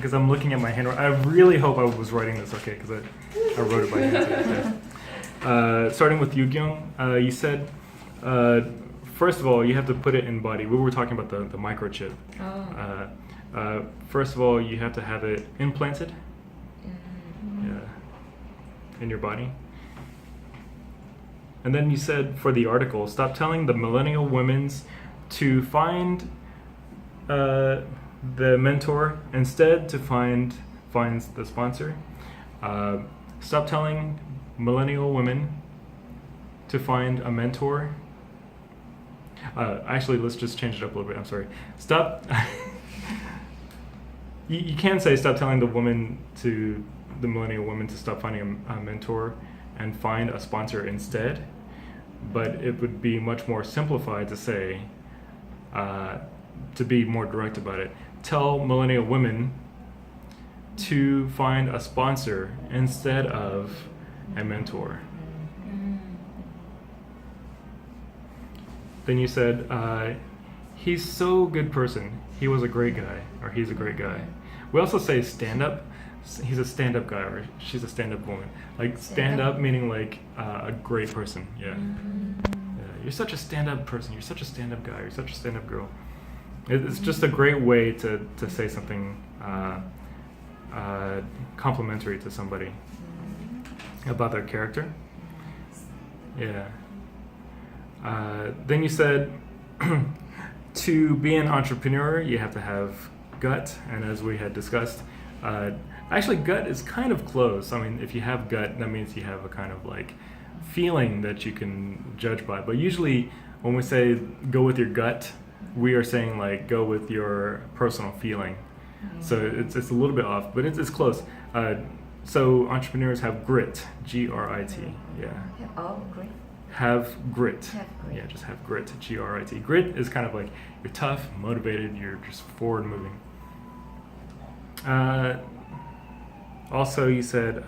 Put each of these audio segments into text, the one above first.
because I'm looking at my handwriting. I really hope I was writing this okay, because I wrote it by hand. Starting with Yu-Gyung, you said, first of all, you have to put it in body. We were talking about the microchip. First of all, you have to have it implanted in your body. And then you said for the article, stop telling the millennial women to find the mentor, instead to finds the sponsor. Stop telling millennial women to find a mentor. Actually, let's just change it up a little bit. I'm sorry. Stop. You can say stop telling the millennial women to stop finding a mentor and find a sponsor instead. But it would be much more simplified to say, to be more direct about it. Tell millennial women to find a sponsor instead of a mentor. Then you said, he's so good person. He was a great guy, or he's a great guy. We also say stand up. He's a stand-up guy, or she's a stand-up woman. Like stand up meaning like a great person. Yeah. You're such a stand-up person. You're such a stand-up guy. You're such a stand-up girl. It's just a great way to say something complimentary to somebody about their character. Yeah. Then you said to be an entrepreneur, you have to have gut, and as we had discussed, actually gut is kind of close. I mean, if you have gut, that means you have a kind of like feeling that you can judge by. But usually when we say go with your gut, we are saying like go with your personal feeling. So it's a little bit off, but it's close. So entrepreneurs have grit, G-R-I-T. Yeah. Oh, great. Have grit. Have grit. Yeah, just have grit, G-R-I-T. Grit is kind of like you're tough, motivated, you're just forward moving. Also, you said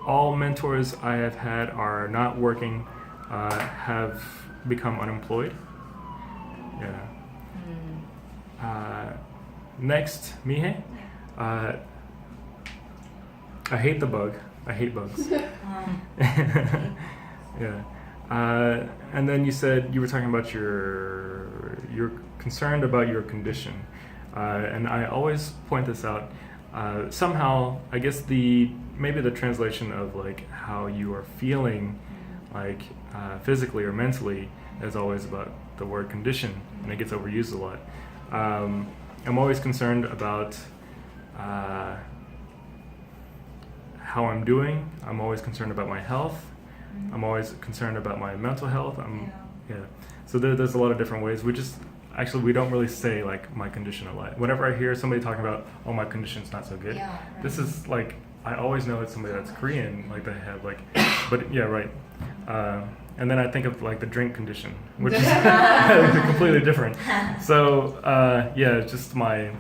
all mentors I have had are not working, have become unemployed. Yeah. Next, Mihe. I hate the bug. I hate bugs. Yeah. And then you said you were talking about you're concerned about your condition. And I always point this out. Somehow, I guess maybe the translation of like how you are feeling, like physically or mentally, is always about the word condition, and it gets overused a lot. I'm always concerned about how I'm doing. I'm always concerned about my health. I'm always concerned about my mental health. So there's a lot of different ways. We don't really say like my condition a lot. Whenever I hear somebody talking about, oh, my condition's not so good, this is like, I always know it's somebody that's Korean, like they have like, but yeah, right. And then I think of like the drink condition, which is completely different. So it's just my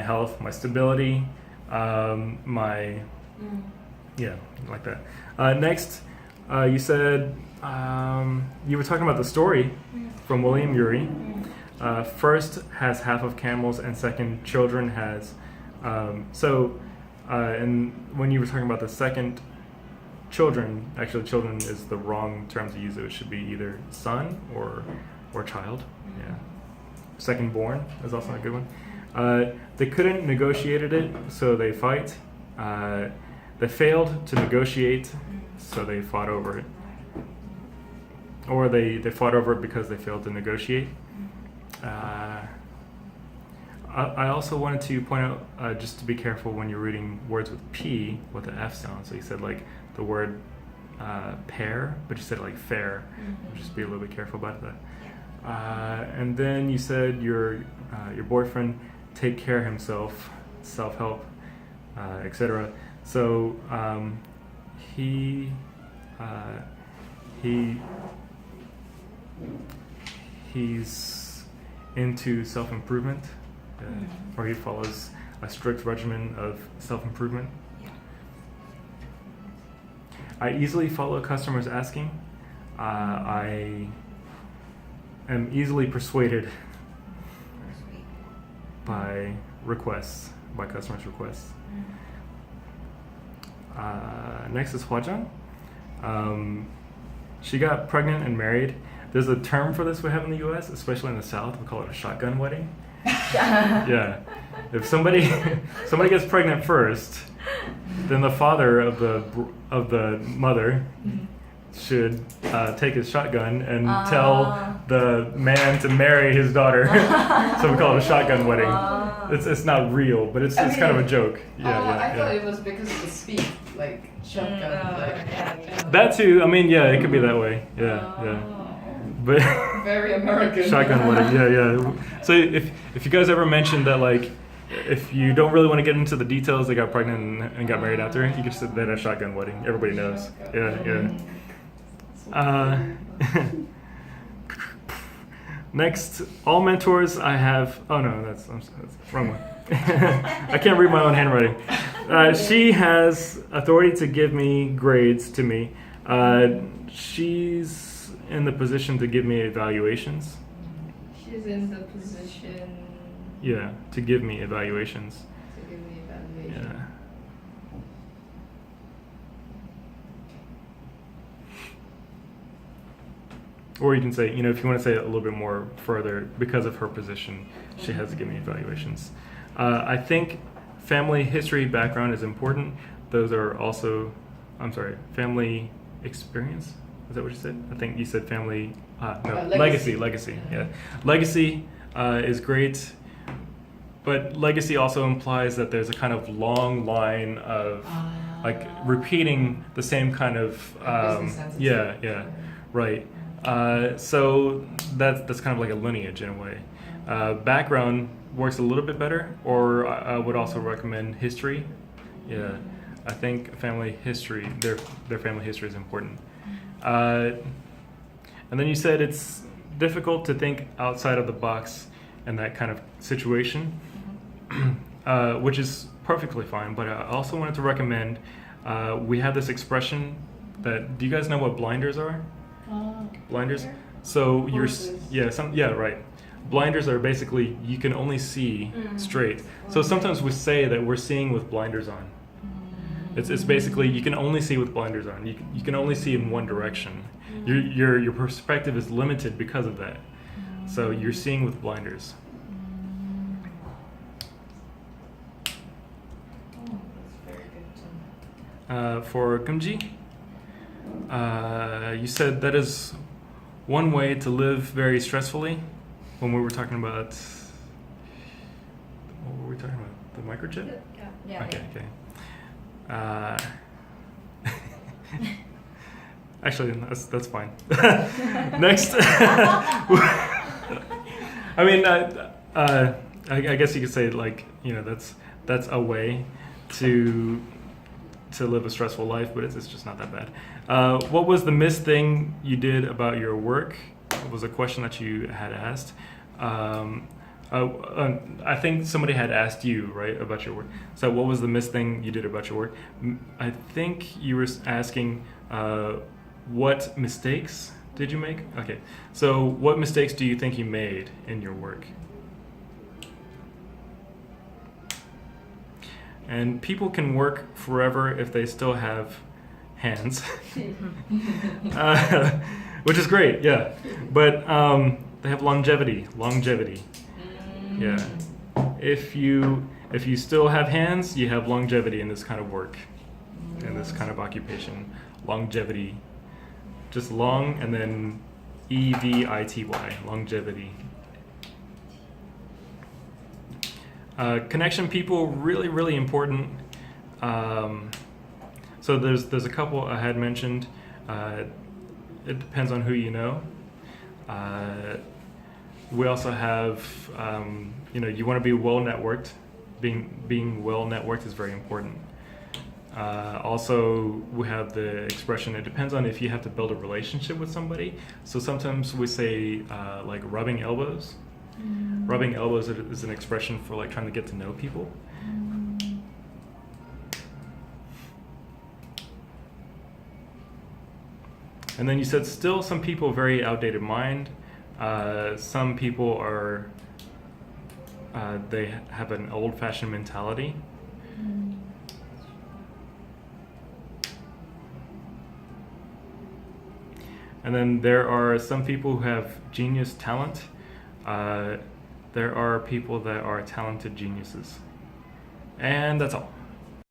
health, my stability, like that. Next, you said you were talking about the story from William Ury. First has half of camels, and second children has. And when you were talking about the second children, actually children is the wrong term to use. It should be either son or child. Yeah. Second born is also a good one. They couldn't negotiate it, so they fight. They failed to negotiate, so they fought over it. Or they fought over it because they failed to negotiate. I also wanted to point out, just to be careful when you're reading words with P, with the F sound. So you said like the word pair, but you said like fair. Just be a little bit careful about that. And then you said your boyfriend take care of himself, self-help, etc. So he's into self-improvement, or he follows a strict regimen of self-improvement. I easily follow customers asking. I am easily persuaded by by requests, by customers' requests. Next is Huajang. She got pregnant and married. There's a term for this we have in the U.S., especially in the South. We call it a shotgun wedding. Yeah. If somebody gets pregnant first, then the father of the mother should take his shotgun and tell the man to marry his daughter. So we call it a shotgun wedding. It's not real, but it's kind of a joke. I thought it was because of the speed, like shotgun. That too. I mean, yeah, it could be that way. Yeah. But very American. Shotgun wedding. Yeah. So if you guys ever mentioned that, like, if you don't really want to get into the details, they got pregnant and got married after, you can just say they had a shotgun wedding. Everybody knows. Yeah. Next, all mentors I have. Oh no, that's wrong one. I can't read my own handwriting. She has authority to give me grades to me. She's in the position to give me evaluations. She's in the position. Yeah, to give me evaluations. To give me evaluations. Yeah. Or you can say, if you want to say it a little bit more further, because of her position, she has to give me evaluations. I think family history background is important. Those are also, family experience. Is that what you said? I think you said family, legacy. Yeah. Legacy is great, but legacy also implies that there's a kind of long line of like repeating the same kind of, right. So that's kind of like a lineage in a way. Background works a little bit better, or I would also recommend history. Yeah, I think family history, their family history is important. And then you said it's difficult to think outside of the box in that kind of situation, which is perfectly fine. But I also wanted to recommend, we have this expression that, do you guys know what blinders are? Blinders? So right. Blinders are basically, you can only see straight. So sometimes we say that we're seeing with blinders on. It's basically, you can only see with blinders on. You can only see in one direction. Your perspective is limited because of that. So you're seeing with blinders. For Kumji, you said that is one way to live very stressfully. When we were talking about, what were we talking about? The microchip? Yeah. Okay. Actually, that's fine. Next, I mean, I guess you could say, like, that's a way to live a stressful life, but it's just not that bad. What was the missed thing you did about your work? It was a question that you had asked. I think somebody had asked you, right, about your work. So what was the missed thing you did about your work? I think you were asking what mistakes did you make? Okay, so what mistakes do you think you made in your work? And people can work forever if they still have hands, which is great, yeah. But they have longevity. Yeah. If you still have hands, you have longevity in this kind of work, in this kind of occupation. Longevity, just long and then EVITY, longevity. Connection people, really, really important. So there's a couple I had mentioned. It depends on who you know. We also have, you want to be well networked. Being well networked is very important. Also, we have the expression, it depends on if you have to build a relationship with somebody. So sometimes we say like rubbing elbows. Rubbing elbows is an expression for like trying to get to know people. And then you said still some people very outdated mind. Some people are they have an old-fashioned mentality. And then there are some people who have genius talent. There are people that are talented geniuses. And that's all.